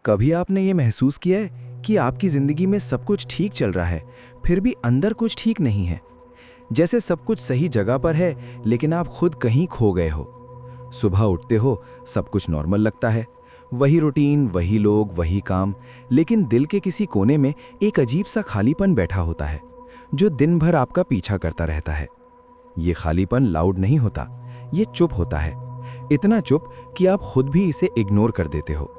कभी आपने ये महसूस किया है कि आपकी ज़िंदगी में सब कुछ ठीक चल रहा है, फिर भी अंदर कुछ ठीक नहीं है? जैसे सब कुछ सही जगह पर है, लेकिन आप खुद कहीं खो गए हो। सुबह उठते हो, सब कुछ नॉर्मल लगता है, वही रूटीन, वही लोग, वही काम, लेकिन दिल के किसी कोने में एक अजीब सा खालीपन बैठा होता है, जो दिन भर आपका पीछा करता रहता है। ये खालीपन लाउड नहीं होता, ये चुप होता है। इतना चुप कि आप खुद भी इसे इग्नोर कर देते हो।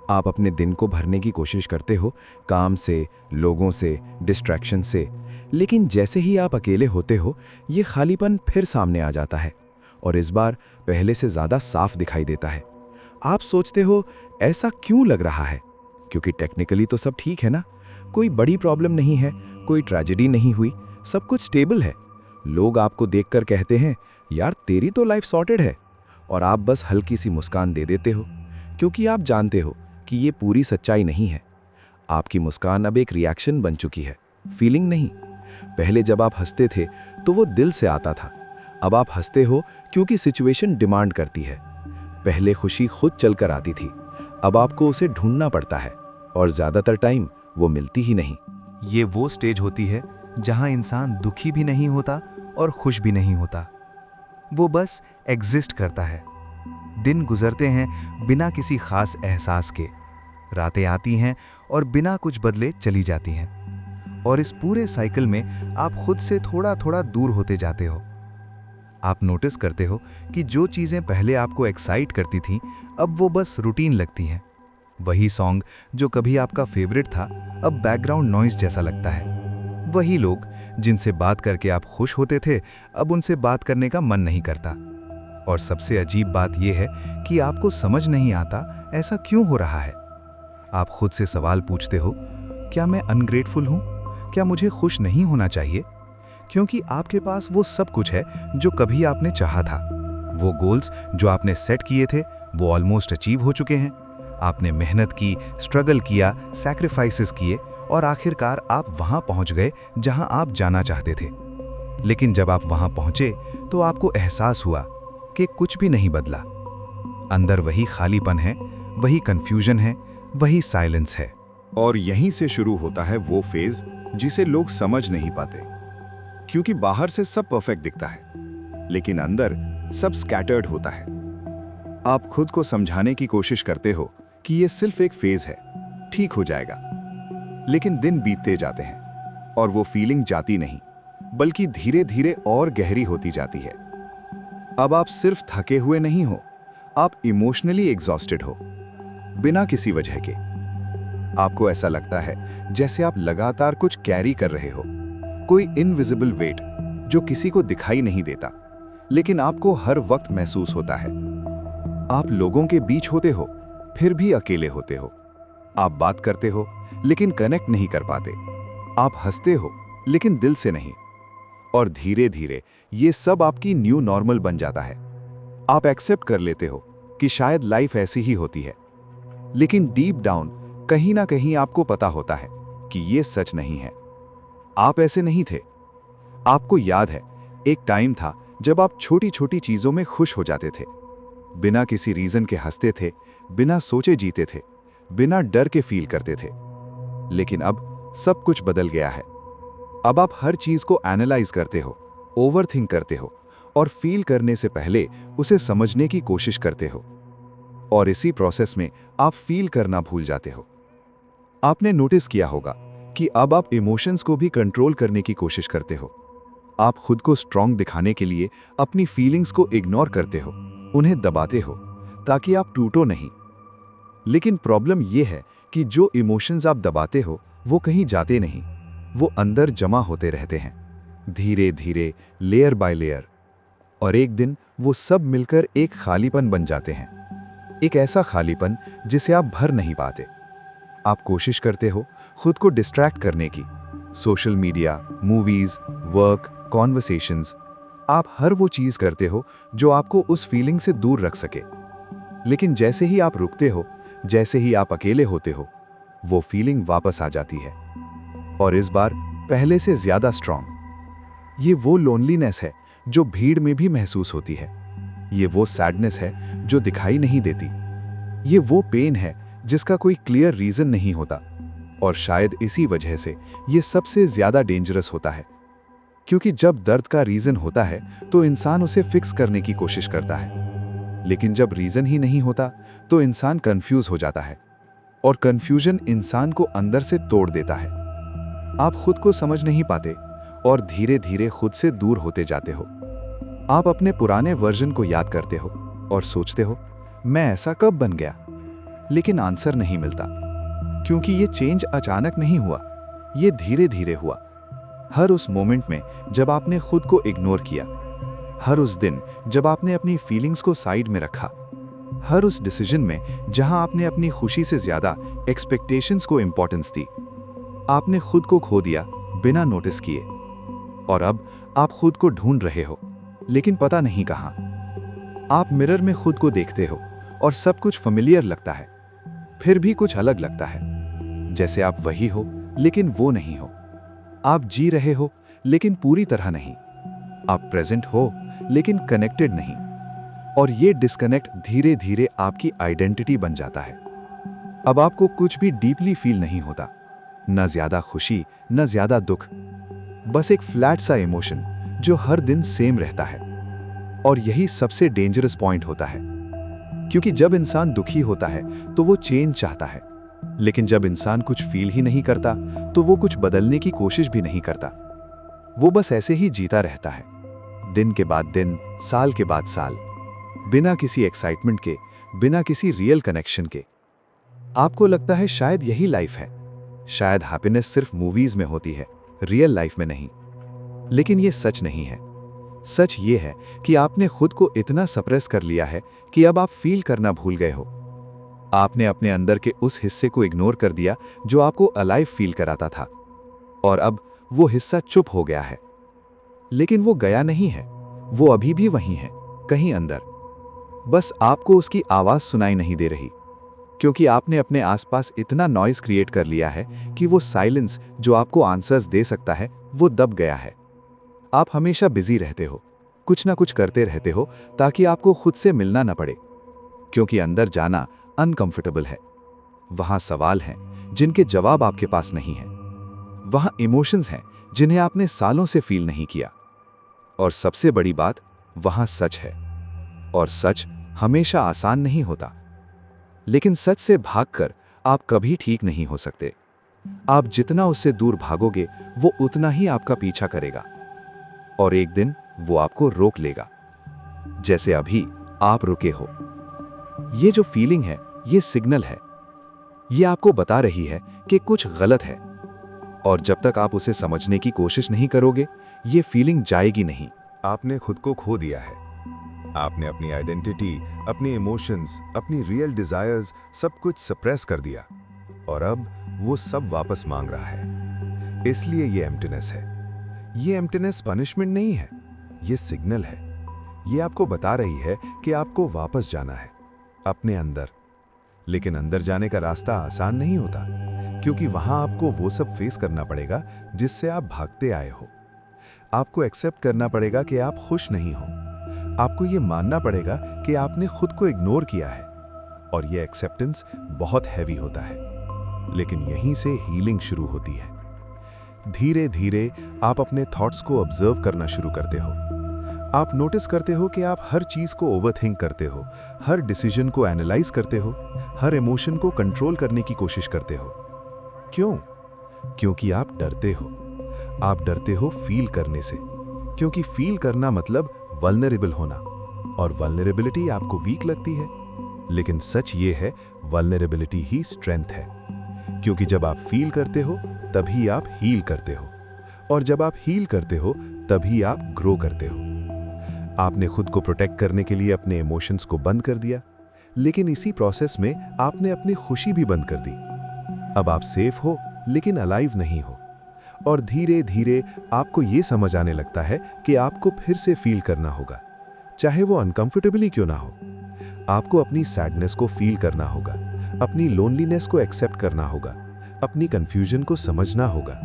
आप अपने दिन को भरने की कोशिश करते हो, काम से, लोगों से, डिस्ट्रैक्शन से, लेकिन जैसे ही आप अकेले होते हो, ये खालीपन फिर सामने आ जाता है और इस बार पहले से ज़्यादा साफ दिखाई देता है। आप सोचते हो, ऐसा क्यों लग रहा है? क्योंकि टेक्निकली तो सब ठीक है ना, कोई बड़ी प्रॉब्लम नहीं है, कोई ट्रेजेडी नहीं हुई, सब कुछ स्टेबल है। लोग आपको देखकर कहते हैं, यार तेरी तो लाइफ सॉर्टेड है, और आप बस हल्की सी मुस्कान दे देते हो, क्योंकि आप जानते हो कि ये पूरी सच्चाई नहीं है। आपकी मुस्कान अब एक रिएक्शन बन चुकी है, फीलिंग नहीं। पहले जब आप हंसते थे तो वो दिल से आता था, अब आप हंसते हो क्योंकि सिचुएशन डिमांड करती है। पहले खुशी खुद चलकर आती थी, अब आपको उसे ढूंढना पड़ता है, और ज़्यादातर टाइम वो मिलती ही नहीं। ये वो स्टेज होती है जहां इंसान दुखी भी नहीं होता और खुश भी नहीं होता, वो बस एग्जिस्ट करता है। दिन गुजरते हैं बिना किसी खास एहसास के, रातें आती हैं और बिना कुछ बदले चली जाती हैं, और इस पूरे साइकिल में आप खुद से थोड़ा थोड़ा दूर होते जाते हो। आप नोटिस करते हो कि जो चीज़ें पहले आपको एक्साइट करती थीं, अब वो बस रूटीन लगती हैं। वही सॉन्ग जो कभी आपका फेवरेट था, अब बैकग्राउंड नॉइज जैसा लगता है। वही लोग जिनसे बात करके आप खुश होते थे, अब उनसे बात करने का मन नहीं करता। और सबसे अजीब बात यह है कि आपको समझ नहीं आता ऐसा क्यों हो रहा है। आप खुद से सवाल पूछते हो, क्या मैं अनग्रेटफुल हूँ? क्या मुझे खुश नहीं होना चाहिए? क्योंकि आपके पास वो सब कुछ है जो कभी आपने चाहा था। वो गोल्स जो आपने सेट किए थे, वो ऑलमोस्ट अचीव हो चुके हैं। आपने मेहनत की, स्ट्रगल किया, सैक्रिफाइसेस किए, और आखिरकार आप वहां पहुंच गए जहां आप जाना चाहते थे। लेकिन जब आप वहां पहुंचे तो आपको एहसास हुआ कि कुछ भी नहीं बदला। अंदर वही खालीपन है, वही कंफ्यूजन है, वही साइलेंस है। और यहीं से शुरू होता है वो फेज जिसे लोग समझ नहीं पाते, क्योंकि बाहर से सब परफेक्ट दिखता है, लेकिन अंदर सब स्कैटर्ड होता है। आप खुद को समझाने की कोशिश करते हो कि ये सिर्फ एक फेज है, ठीक हो जाएगा, लेकिन दिन बीतते जाते हैं और वो फीलिंग जाती नहीं, बल्कि धीरे धीरे और गहरी होती जाती है। अब आप सिर्फ थके हुए नहीं हो, आप इमोशनली एग्जॉस्टेड हो, बिना किसी वजह के। आपको ऐसा लगता है जैसे आप लगातार कुछ कैरी कर रहे हो, कोई इनविजिबल वेट जो किसी को दिखाई नहीं देता, लेकिन आपको हर वक्त महसूस होता है। आप लोगों के बीच होते हो, फिर भी अकेले होते हो। आप बात करते हो, लेकिन कनेक्ट नहीं कर पाते। आप हंसते हो, लेकिन दिल से नहीं। और धीरे धीरे ये सब आपकी न्यू नॉर्मल बन जाता है। आप एक्सेप्ट कर लेते हो कि शायद लाइफ ऐसी ही होती है, लेकिन डीप डाउन कहीं ना कहीं आपको पता होता है कि ये सच नहीं है। आप ऐसे नहीं थे। आपको याद है, एक टाइम था जब आप छोटी छोटी चीजों में खुश हो जाते थे, बिना किसी रीजन के हंसते थे, बिना सोचे जीते थे, बिना डर के फील करते थे। लेकिन अब सब कुछ बदल गया है। अब आप हर चीज को एनालाइज करते हो, ओवरथिंक करते हो, और फील करने से पहले उसे समझने की कोशिश करते हो। और इसी प्रोसेस में आप फील करना भूल जाते हो। आपने नोटिस किया होगा कि अब आप इमोशंस को भी कंट्रोल करने की कोशिश करते हो। आप खुद को स्ट्रांग दिखाने के लिए अपनी फीलिंग्स को इग्नोर करते हो, उन्हें दबाते हो, ताकि आप टूटो नहीं। लेकिन प्रॉब्लम यह है कि जो इमोशंस आप दबाते हो वो कहीं जाते नहीं, वो अंदर जमा होते रहते हैं, धीरे धीरे, लेयर बाय लेयर। और एक दिन वो सब मिलकर एक खालीपन बन जाते हैं, एक ऐसा खालीपन जिसे आप भर नहीं पाते। आप कोशिश करते हो खुद को डिस्ट्रैक्ट करने की, social media, movies, work, conversations. आप हर वो चीज करते हो जो आपको उस फीलिंग से दूर रख सके। लेकिन जैसे ही आप रुकते हो, जैसे ही आप अकेले होते हो, वो फीलिंग वापस आ जाती है, और इस बार पहले से ज्यादा स्ट्रांग। ये वो लोनलीनेस है जो भीड़ में भी महसूस होती है। ये वो सैडनेस है जो दिखाई नहीं देती। ये वो पेन है जिसका कोई क्लियर रीजन नहीं होता। और शायद इसी वजह से ये सबसे ज्यादा डेंजरस होता है, क्योंकि जब दर्द का रीजन होता है तो इंसान उसे फिक्स करने की कोशिश करता है, लेकिन जब रीजन ही नहीं होता तो इंसान कंफ्यूज हो जाता है, और कंफ्यूजन इंसान को अंदर से तोड़ देता है। आप खुद को समझ नहीं पाते और धीरे धीरे खुद से दूर होते जाते हो। आप अपने पुराने वर्जन को याद करते हो और सोचते हो, मैं ऐसा कब बन गया? लेकिन आंसर नहीं मिलता, क्योंकि ये चेंज अचानक नहीं हुआ, ये धीरे धीरे हुआ। हर उस मोमेंट में जब आपने खुद को इग्नोर किया, हर उस दिन जब आपने अपनी फीलिंग्स को साइड में रखा, हर उस डिसीजन में जहां आपने अपनी खुशी से ज्यादा एक्सपेक्टेशंस को इंपॉर्टेंस दी, आपने खुद को खो दिया बिना नोटिस किए। और अब आप खुद को ढूंढ रहे हो, लेकिन पता नहीं कहां। आप मिरर में खुद को देखते हो और सब कुछ familiar लगता है, फिर भी कुछ अलग लगता है, जैसे आप वही हो लेकिन वो नहीं हो। आप जी रहे हो लेकिन पूरी तरह नहीं। आप प्रेजेंट हो लेकिन कनेक्टेड नहीं। और ये डिस्कनेक्ट धीरे धीरे आपकी आइडेंटिटी बन जाता है। अब आपको कुछ भी डीपली फील नहीं होता, न ज्यादा खुशी न ज्यादा दुख, बस एक फ्लैट सा इमोशन जो हर दिन सेम रहता है। और यही सबसे डेंजरस पॉइंट होता है, क्योंकि जब इंसान दुखी होता है तो वो चेंज चाहता है, लेकिन जब इंसान कुछ फील ही नहीं करता तो वो कुछ बदलने की कोशिश भी नहीं करता। वो बस ऐसे ही जीता रहता है, दिन के बाद दिन, साल के बाद साल, बिना किसी एक्साइटमेंट के, बिना किसी रियल कनेक्शन के। आपको लगता है शायद यही लाइफ है, शायद हैप्पीनेस सिर्फ मूवीज में होती है, रियल लाइफ में नहीं। लेकिन ये सच नहीं है। सच ये है कि आपने खुद को इतना सप्रेस कर लिया है कि अब आप फील करना भूल गए हो। आपने अपने अंदर के उस हिस्से को इग्नोर कर दिया जो आपको अलाइव फील कराता था, और अब वो हिस्सा चुप हो गया है। लेकिन वो गया नहीं है, वो अभी भी वहीं है, कहीं अंदर। बस आपको उसकी आवाज सुनाई नहीं दे रही, क्योंकि आपने अपने आसपास इतना नॉइज क्रिएट कर लिया है कि वो साइलेंस जो आपको आंसर्स दे सकता है वो दब गया है। आप हमेशा बिजी रहते हो, कुछ ना कुछ करते रहते हो ताकि आपको खुद से मिलना न पड़े, क्योंकि अंदर जाना अनकंफर्टेबल है। वहां सवाल हैं जिनके जवाब आपके पास नहीं है, वहां इमोशंस हैं जिन्हें आपने सालों से फील नहीं किया, और सबसे बड़ी बात, वहां सच है। और सच हमेशा आसान नहीं होता, लेकिन सच से भागकर आप कभी ठीक नहीं हो सकते। आप जितना उससे दूर भागोगे वो उतना ही आपका पीछा करेगा, और एक दिन वो आपको रोक लेगा, जैसे अभी आप रुके हो। ये जो फीलिंग है, ये सिग्नल है, ये आपको बता रही है कि कुछ गलत है, और जब तक आप उसे समझने की कोशिश नहीं करोगे ये फीलिंग जाएगी नहीं। आपने खुद को खो दिया है। आपने अपनी आइडेंटिटी, अपने इमोशंस, अपनी रियल डिजायर्स सब कुछ सप्रेस कर दिया, और अब वो सब वापस मांग रहा है। इसलिए ये एम्प्टीनेस है। ये एम्प्टीनेस पनिशमेंट नहीं है, ये सिग्नल है। ये आपको बता रही है कि आपको वापस जाना है अपने अंदर। लेकिन अंदर जाने का रास्ता आसान नहीं होता, क्योंकि वहां आपको वो सब फेस करना पड़ेगा जिससे आप भागते आए हो। आपको एक्सेप्ट करना पड़ेगा कि आप खुश नहीं हो। आपको ये मानना पड़ेगा कि आपने खुद को इग्नोर किया है, और ये एक्सेप्टेंस बहुत हैवी होता है। लेकिन यहीं से हीलिंग शुरू होती है। धीरे धीरे आप अपने थॉट्स को ऑब्जर्व करना शुरू करते हो। आप नोटिस करते हो कि आप हर चीज को ओवरथिंक करते हो, हर डिसीजन को एनालाइज करते हो, हर इमोशन को कंट्रोल करने की कोशिश करते हो। क्यों? क्योंकि आप डरते हो। आप डरते हो फील करने से, क्योंकि फील करना मतलब वल्नरेबल होना, और वल्नरेबिलिटी आपको वीक लगती है। लेकिन सच ये है, वल्नरेबिलिटी ही स्ट्रेंथ है, क्योंकि जब आप फील करते हो तभी आप हील करते हो, और जब आप हील करते हो तभी आप ग्रो करते हो। आपने खुद को प्रोटेक्ट करने के लिए अपने इमोशंस को बंद कर दिया, लेकिन इसी प्रोसेस में आपने अपनी खुशी भी बंद कर दी। अब आप सेफ हो लेकिन अलाइव नहीं हो, और धीरे धीरे आपको ये समझ आने लगता है कि आपको फिर से फील करना होगा, चाहे वो अनकंफर्टेबली क्यों ना हो। आपको अपनी सैडनेस को फील करना होगा, अपनी लोनलीनेस को एक्सेप्ट करना होगा, अपनी कंफ्यूजन को समझना होगा,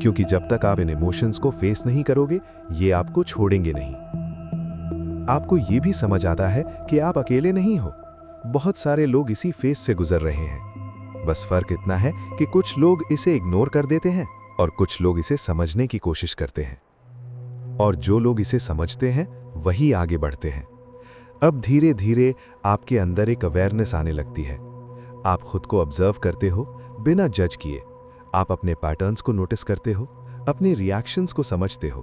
क्योंकि जब तक आप इन इमोशंस को फेस नहीं करोगे ये आपको छोड़ेंगे नहीं। आपको ये भी समझ आता है कि आप अकेले नहीं हो। बहुत सारे लोग इसी फेस से गुजर रहे हैं। बस फर्क इतना है कि कुछ लोग इसे इग्नोर कर देते हैं और कुछ लोग इसे समझने की कोशिश करते हैं। और जो लोग इसे समझते हैं वही आगे बढ़ते हैं। अब धीरे धीरे आपके अंदर एक अवेयरनेस आने लगती है। आप खुद को ऑब्जर्व करते हो बिना जज किए। आप अपने पैटर्न्स को नोटिस करते हो, अपने रिएक्शंस को समझते हो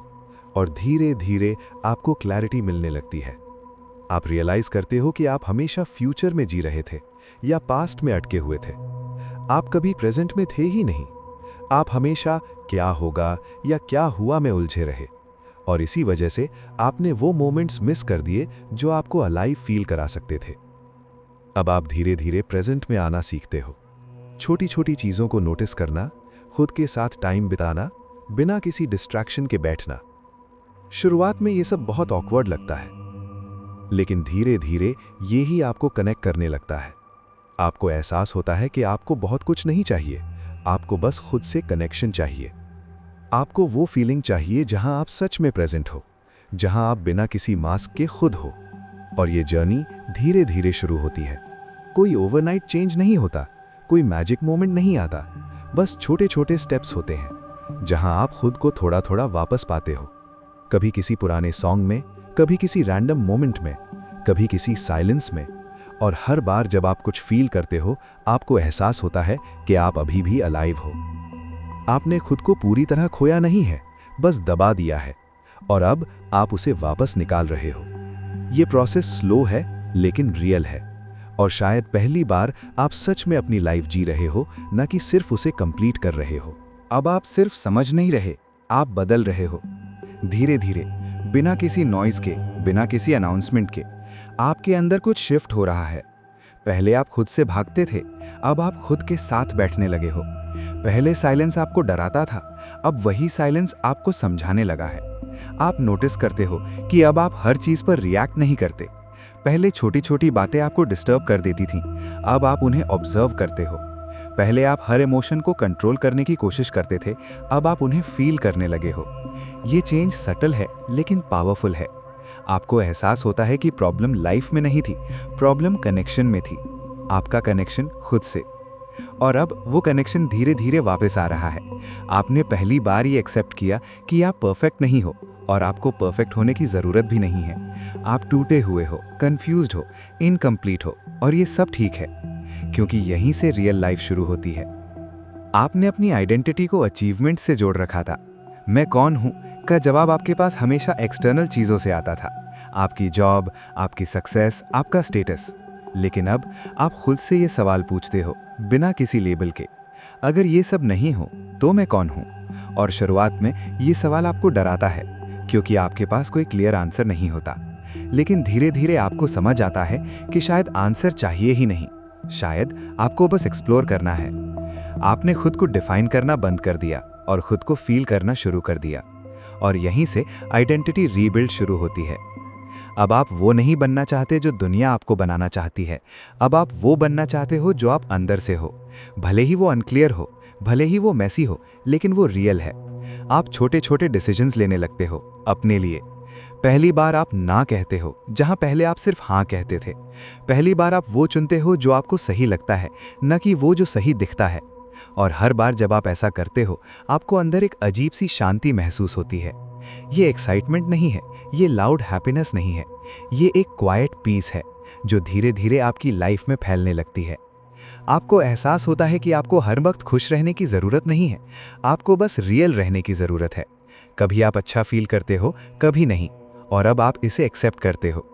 और धीरे धीरे आपको क्लैरिटी मिलने लगती है। आप रियलाइज करते हो कि आप हमेशा फ्यूचर में जी रहे थे या पास्ट में अटके हुए थे। आप कभी प्रेजेंट में थे ही नहीं। आप हमेशा क्या होगा या क्या हुआ में उलझे रहे और इसी वजह से आपने वो मोमेंट्स मिस कर दिए जो आपको अलाइव फील करा सकते थे। अब आप धीरे धीरे प्रेजेंट में आना सीखते हो। छोटी छोटी चीज़ों को नोटिस करना, खुद के साथ टाइम बिताना, बिना किसी डिस्ट्रैक्शन के बैठना। शुरुआत में ये सब बहुत ऑकवर्ड लगता है, लेकिन धीरे धीरे ये ही आपको कनेक्ट करने लगता है। आपको एहसास होता है कि आपको बहुत कुछ नहीं चाहिए, आपको बस खुद से कनेक्शन चाहिए। आपको वो फीलिंग चाहिए जहां आप सच में प्रेजेंट हो, जहां आप बिना किसी मास्क के खुद हो। और ये जर्नी धीरे धीरे शुरू होती है। कोई ओवरनाइट चेंज नहीं होता, कोई मैजिक मोमेंट नहीं आता, बस छोटे छोटे स्टेप्स होते हैं जहां आप खुद को थोड़ा थोड़ा वापस पाते हो। कभी किसी पुराने सॉन्ग में, कभी किसी रैंडम मोमेंट में, कभी किसी साइलेंस में। और हर बार जब आप कुछ फील करते हो, आपको एहसास होता है कि आप अभी भी अलाइव हो। आपने खुद को पूरी तरह खोया नहीं है, बस दबा दिया है और अब आप उसे वापस निकाल रहे हो। ये प्रोसेस स्लो है लेकिन रियल है और शायद पहली बार आप सच में अपनी लाइफ जी रहे हो, न कि सिर्फ उसे कंप्लीट कर रहे हो। अब आप सिर्फ समझ नहीं रहे, आप बदल रहे हो। धीरे धीरे, बिना किसी नॉइज के, बिना किसी अनाउंसमेंट के, आपके अंदर कुछ शिफ्ट हो रहा है। पहले आप खुद से भागते थे, अब आप खुद के साथ बैठने लगे हो। पहले साइलेंस आपको डराता था, अब वही साइलेंस आपको समझाने लगा है। आप नोटिस करते हो कि अब आप हर चीज पर रिएक्ट नहीं करते। पहले छोटी छोटी बातें आपको डिस्टर्ब कर देती थीं, अब आप उन्हें ऑब्जर्व करते हो। पहले आप हर इमोशन को कंट्रोल करने की कोशिश करते थे, अब आप उन्हें फील करने लगे हो। ये चेंज सटल है लेकिन पावरफुल है। आपको एहसास होता है कि प्रॉब्लम लाइफ में नहीं थी, प्रॉब्लम कनेक्शन में थी, आपका कनेक्शन खुद से। और अब वो कनेक्शन धीरे धीरे वापस आ रहा है। आपने पहली बार ये एक्सेप्ट किया कि आप परफेक्ट नहीं हो और आपको परफेक्ट होने की ज़रूरत भी नहीं है। आप टूटे हुए हो, कंफ्यूज्ड हो, इनकम्प्लीट हो और ये सब ठीक है, क्योंकि यहीं से रियल लाइफ शुरू होती है। आपने अपनी आइडेंटिटी को अचीवमेंट से जोड़ रखा था। मैं कौन हूँ का जवाब आपके पास हमेशा एक्सटर्नल चीज़ों से आता था, आपकी जॉब, आपकी सक्सेस, आपका स्टेटस। लेकिन अब आप खुद से ये सवाल पूछते हो बिना किसी लेबल के, अगर ये सब नहीं हो तो मैं कौन हूँ? और शुरुआत में ये सवाल आपको डराता है क्योंकि आपके पास कोई क्लियर आंसर नहीं होता। लेकिन धीरे धीरे आपको समझ आता है कि शायद आंसर चाहिए ही नहीं, शायद आपको बस एक्सप्लोर करना है। आपने खुद को डिफाइन करना बंद कर दिया और खुद को फील करना शुरू कर दिया, और यहीं से आइडेंटिटी रीबिल्ड शुरू होती है। अब आप वो नहीं बनना चाहते जो दुनिया आपको बनाना चाहती है, अब आप वो बनना चाहते हो जो आप अंदर से हो। भले ही वो अनक्लियर हो, भले ही वो मैसी हो, लेकिन वो रियल है। आप छोटे छोटे डिसीजंस लेने लगते हो अपने लिए। पहली बार आप ना कहते हो जहां पहले आप सिर्फ हाँ कहते थे। पहली बार आप वो चुनते हो जो आपको सही लगता है, न कि वो जो सही दिखता है। और हर बार जब आप ऐसा करते हो, आपको अंदर एक अजीब सी शांति महसूस होती है। ये एक्साइटमेंट नहीं है, ये लाउड हैप्पीनेस नहीं है, ये एक क्वाइट पीस है जो धीरे धीरे आपकी लाइफ में फैलने लगती है। आपको एहसास होता है कि आपको हर वक्त खुश रहने की ज़रूरत नहीं है, आपको बस रियल रहने की ज़रूरत है। कभी आप अच्छा फील करते हो, कभी नहीं, और अब आप इसे एक्सेप्ट करते हो।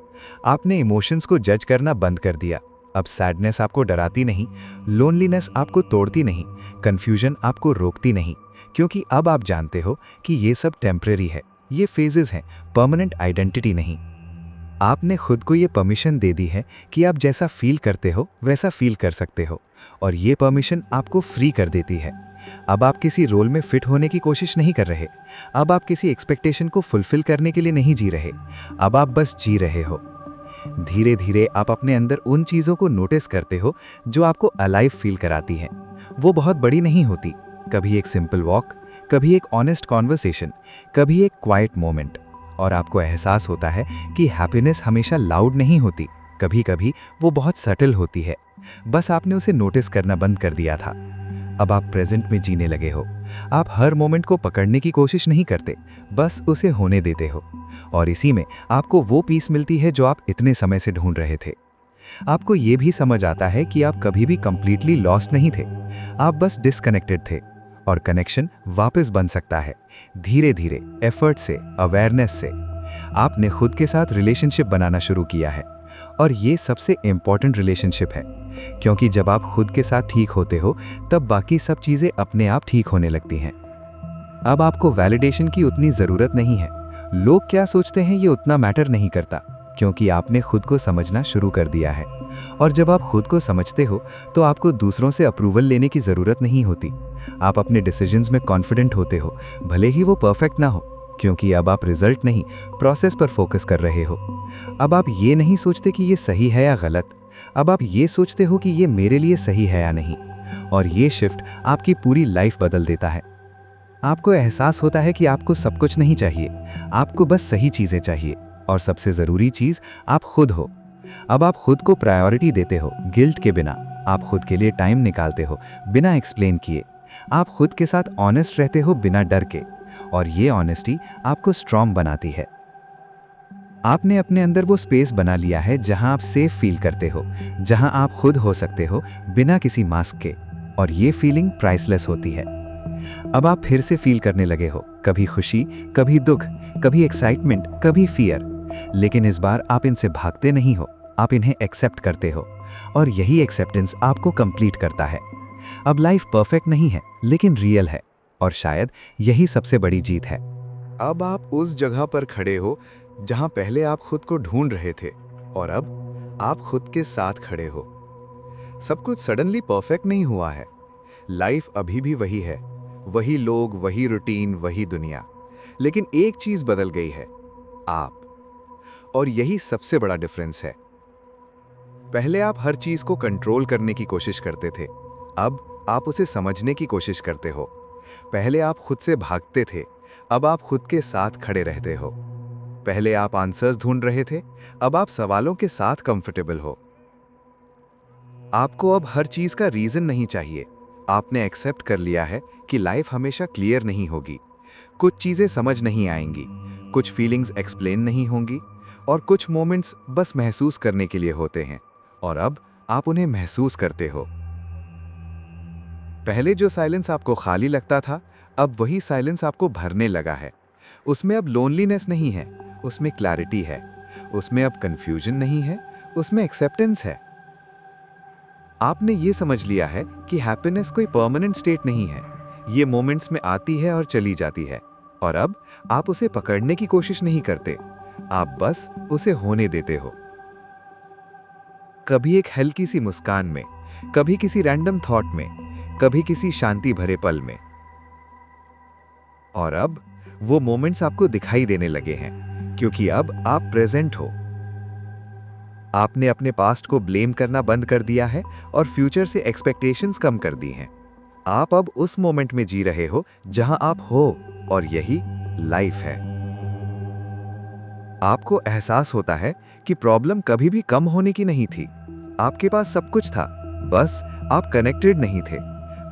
आपने इमोशंस को जज करना बंद कर दिया। अब सैडनेस आपको डराती नहीं, लोनलीनेस आपको तोड़ती नहीं, कन्फ्यूजन आपको रोकती नहीं, क्योंकि अब आप जानते हो कि ये सब टेम्परेरी है, ये फेजेस हैं, परमानेंट आइडेंटिटी नहीं। आपने खुद को ये परमिशन दे दी है कि आप जैसा फील करते हो वैसा फील कर सकते हो, और ये परमिशन आपको फ्री कर देती है। अब आप किसी रोल में फिट होने की कोशिश नहीं कर रहे, अब आप किसी एक्सपेक्टेशन को फुलफिल करने के लिए नहीं जी रहे, अब आप बस जी रहे हो। धीरे धीरे आप अपने अंदर उन चीज़ों को नोटिस करते हो जो आपको अलाइव फील कराती हैं। वो बहुत बड़ी नहीं होती, कभी एक सिंपल वॉक, कभी एक ऑनेस्ट कॉन्वर्सेशन, कभी एक क्वाइट मोमेंट। और आपको एहसास होता है कि हैप्पीनेस हमेशा लाउड नहीं होती, कभी कभी वो बहुत सटल होती है, बस आपने उसे नोटिस करना बंद कर दिया था। अब आप प्रेजेंट में जीने लगे हो। आप हर मोमेंट को पकड़ने की कोशिश नहीं करते, बस उसे होने देते हो। और इसी में आपको वो पीस मिलती है जो आप इतने समय से ढूंढ रहे थे। आपको ये भी समझ आता है कि आप कभी भी कंप्लीटली लॉस्ट नहीं थे, आप बस डिस्कनेक्टेड थे। और कनेक्शन वापस बन सकता है, धीरे धीरे, एफर्ट से, अवेयरनेस से। आपने खुद के साथ रिलेशनशिप बनाना शुरू किया है, और ये सबसे इम्पॉर्टेंट रिलेशनशिप है, क्योंकि जब आप खुद के साथ ठीक होते हो तब बाकी सब चीज़ें अपने आप ठीक होने लगती हैं। अब आपको वैलिडेशन की उतनी ज़रूरत नहीं है। लोग क्या सोचते हैं ये उतना मैटर नहीं करता, क्योंकि आपने खुद को समझना शुरू कर दिया है। और जब आप खुद को समझते हो तो आपको दूसरों से अप्रूवल लेने की ज़रूरत नहीं होती। आप अपने डिसीजंस में कॉन्फिडेंट होते हो, भले ही वो परफेक्ट ना हो, क्योंकि अब आप रिजल्ट नहीं, प्रोसेस पर फोकस कर रहे हो। अब आप ये नहीं सोचते कि ये सही है या गलत, अब आप ये सोचते हो कि ये मेरे लिए सही है या नहीं। और ये शिफ्ट आपकी पूरी लाइफ बदल देता है। आपको एहसास होता है कि आपको सब कुछ नहीं चाहिए, आपको बस सही चीज़ें चाहिए, और सबसे ज़रूरी चीज़ आप खुद हो। अब आप खुद को प्रायोरिटी देते हो, गिल्ट के बिना। आप खुद के लिए टाइम निकालते हो, बिना एक्सप्लेन किए। आप खुद के साथ ऑनेस्ट रहते हो, बिना डर के। और ये ऑनेस्टी आपको स्ट्रॉन्ग बनाती है। आपने अपने अंदर वो स्पेस बना लिया है जहां आप सेफ फील करते हो, जहां आप खुद हो सकते हो, बिना किसी मास्क के। और ये फीलिंग प्राइसलेस होती है। अब आप फिर से फील करने लगे हो, कभी खुशी, कभी दुख, कभी एक्साइटमेंट, कभी फियर। लेकिन इस बार आप इनसे भागते नहीं हो, आप इन्हें एक्सेप्ट करते हो। और यही एक्सेप्टेंस आपको कंप्लीट करता है। अब लाइफ परफेक्ट नहीं है, लेकिन रियल है, और शायद यही सबसे बड़ी जीत है। अब आप उस जगह पर खड़े हो जहां पहले आप खुद को ढूंढ रहे थे, और अब आप खुद के साथ खड़े हो। सब कुछ सडनली परफेक्ट नहीं हुआ है। लाइफ अभी भी वही है, वही लोग, वही रूटीन, वही दुनिया। लेकिन एक चीज बदल गई है, आप। और यही सबसे बड़ा डिफरेंस है। पहले आप हर चीज को कंट्रोल करने की कोशिश करते थे, अब आप उसे समझने की कोशिश करते हो। पहले आप खुद से भागते थे, अब आप खुद के साथ खड़े रहते हो। पहले आप आंसर्स ढूंढ रहे थे, अब आप सवालों के साथ कंफर्टेबल हो। आपको अब हर चीज का रीजन नहीं चाहिए। आपने एक्सेप्ट कर लिया है कि लाइफ हमेशा क्लियर नहीं होगी। कुछ चीजें समझ नहीं आएंगी, कुछ फीलिंग्स एक्सप्लेन नहीं होंगी, और कुछ मोमेंट्स बस महसूस करने के लिए होते हैं, और अब आप उन्हें महसूस करते हो। पहले जो साइलेंस आपको खाली लगता था, अब वही साइलेंस आपको भरने लगा है। उसमें अब लोनलीनेस नहीं है, उसमें क्लैरिटी है। उसमें अब कंफ्यूजन नहीं है, उसमें एक्सेप्टेंस है। आपने ये समझ लिया है कि हैप्पीनेस कोई परमानेंट स्टेट नहीं है। ये मोमेंट्स में आती है और चली जाती है, और अब आप उसे पकड़ने की कोशिश नहीं करते, आप बस उसे होने देते हो। कभी एक हल्की सी मुस्कान में, कभी किसी रैंडम थॉट में, कभी किसी शांति भरे पल में। और अब वो मोमेंट्स आपको दिखाई देने लगे हैं, क्योंकि अब आप प्रेजेंट हो। आपने अपने पास्ट को ब्लेम करना बंद कर दिया है और फ्यूचर से एक्सपेक्टेशंस कम कर दी हैं। आप अब उस मोमेंट में जी रहे हो जहां आप हो, और यही लाइफ है। आपको एहसास होता है कि प्रॉब्लम कभी भी कम होने की नहीं थी। आपके पास सब कुछ था, बस आप कनेक्टेड नहीं थे।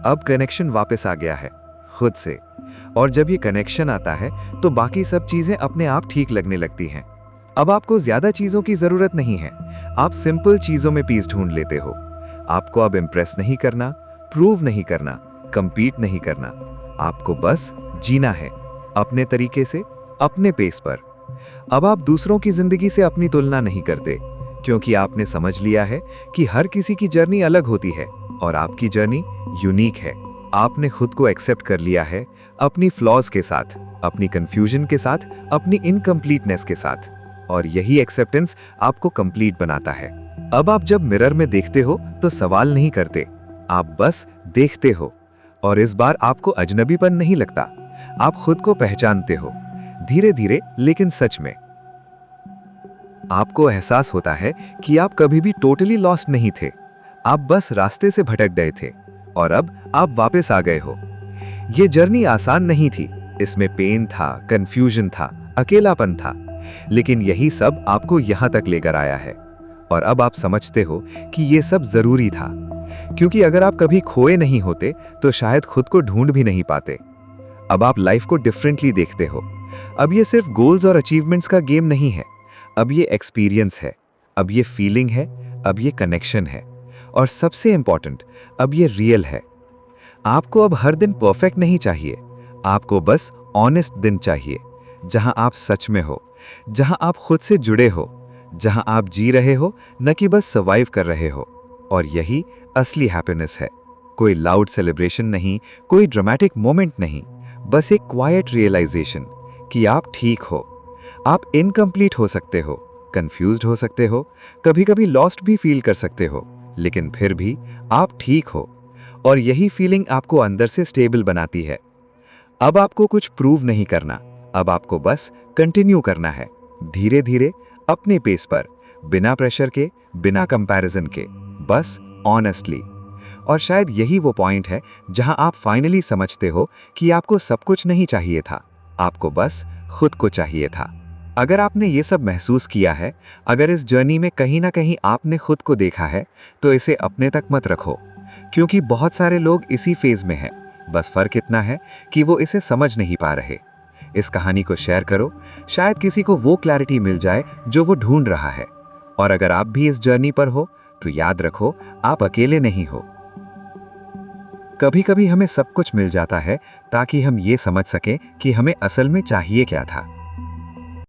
अब कनेक्शन वापस आ गया है, खुद से। और जब ये कनेक्शन आता है तो बाकी सब चीजें अपने आप ठीक लगने लगती हैं। अब आपको ज्यादा चीजों की जरूरत नहीं है, आप सिंपल चीजों में पीस ढूंढ लेते हो। आपको अब इम्प्रेस नहीं करना, प्रूव नहीं करना, कंपीट नहीं करना। आपको बस जीना है, अपने तरीके से, अपने पेस पर। अब आप दूसरों की जिंदगी से अपनी तुलना नहीं करते, क्योंकि आपने समझ लिया है कि हर किसी की जर्नी अलग होती है, और आपकी जर्नी यूनिक है। आपने खुद को एक्सेप्ट कर लिया है, अपनी फ्लॉज के साथ, अपनी कंफ्यूजन के साथ, अपनी इनकम्प्लीटनेस के साथ। और यही एक्सेप्टेंस आपको कंप्लीट बनाता है। अब आप जब मिरर में देखते हो तो सवाल नहीं करते, आप बस देखते हो। और इस बार आपको अजनबीपन नहीं लगता, आप खुद को पहचानते हो, धीरे धीरे लेकिन सच में। आपको एहसास होता है कि आप कभी भी टोटली लॉस्ट नहीं थे, आप बस रास्ते से भटक गए थे, और अब आप वापस आ गए हो। ये जर्नी आसान नहीं थी, इसमें पेन था, कंफ्यूजन था, अकेलापन था, लेकिन यही सब आपको यहां तक लेकर आया है। और अब आप समझते हो कि ये सब जरूरी था, क्योंकि अगर आप कभी खोए नहीं होते तो शायद खुद को ढूंढ भी नहीं पाते। अब आप लाइफ को डिफरेंटली देखते हो। अब ये सिर्फ गोल्स और अचीवमेंट्स का गेम नहीं है, अब ये एक्सपीरियंस है, अब ये फीलिंग है, अब ये कनेक्शन है, और सबसे इंपॉर्टेंट, अब ये रियल है। आपको अब हर दिन परफेक्ट नहीं चाहिए, आपको बस ऑनेस्ट दिन चाहिए, जहां आप सच में हो, जहां आप खुद से जुड़े हो, जहां आप जी रहे हो, न कि बस सर्वाइव कर रहे हो। और यही असली हैप्पीनेस है। कोई लाउड सेलिब्रेशन नहीं, कोई ड्रामेटिक मोमेंट नहीं, बस एक क्वाइट रियलाइजेशन कि आप ठीक हो। आप इनकम्प्लीट हो सकते हो, कंफ्यूज्ड हो सकते हो, कभी-कभी लॉस्ट भी फील कर सकते हो, लेकिन फिर भी आप ठीक हो। और यही फीलिंग आपको अंदर से स्टेबल बनाती है। अब आपको कुछ प्रूव नहीं करना, अब आपको बस कंटिन्यू करना है, धीरे धीरे, अपने पेस पर, बिना प्रेशर के, बिना कंपैरिजन के, बस ऑनेस्टली। और शायद यही वो पॉइंट है जहां आप फाइनली समझते हो कि आपको सब कुछ नहीं चाहिए था, आपको बस खुद को चाहिए था। अगर आपने ये सब महसूस किया है, अगर इस जर्नी में कहीं ना कहीं आपने खुद को देखा है, तो इसे अपने तक मत रखो, क्योंकि बहुत सारे लोग इसी फेज में हैं। बस फर्क इतना है कि वो इसे समझ नहीं पा रहे। इस कहानी को शेयर करो, शायद किसी को वो क्लैरिटी मिल जाए जो वो ढूंढ रहा है। और अगर आप भी इस जर्नी पर हो, तो याद रखो, आप अकेले नहीं हो। कभी-कभी हमें सब कुछ मिल जाता है ताकि हम ये समझ सकें कि हमें असल में चाहिए क्या था।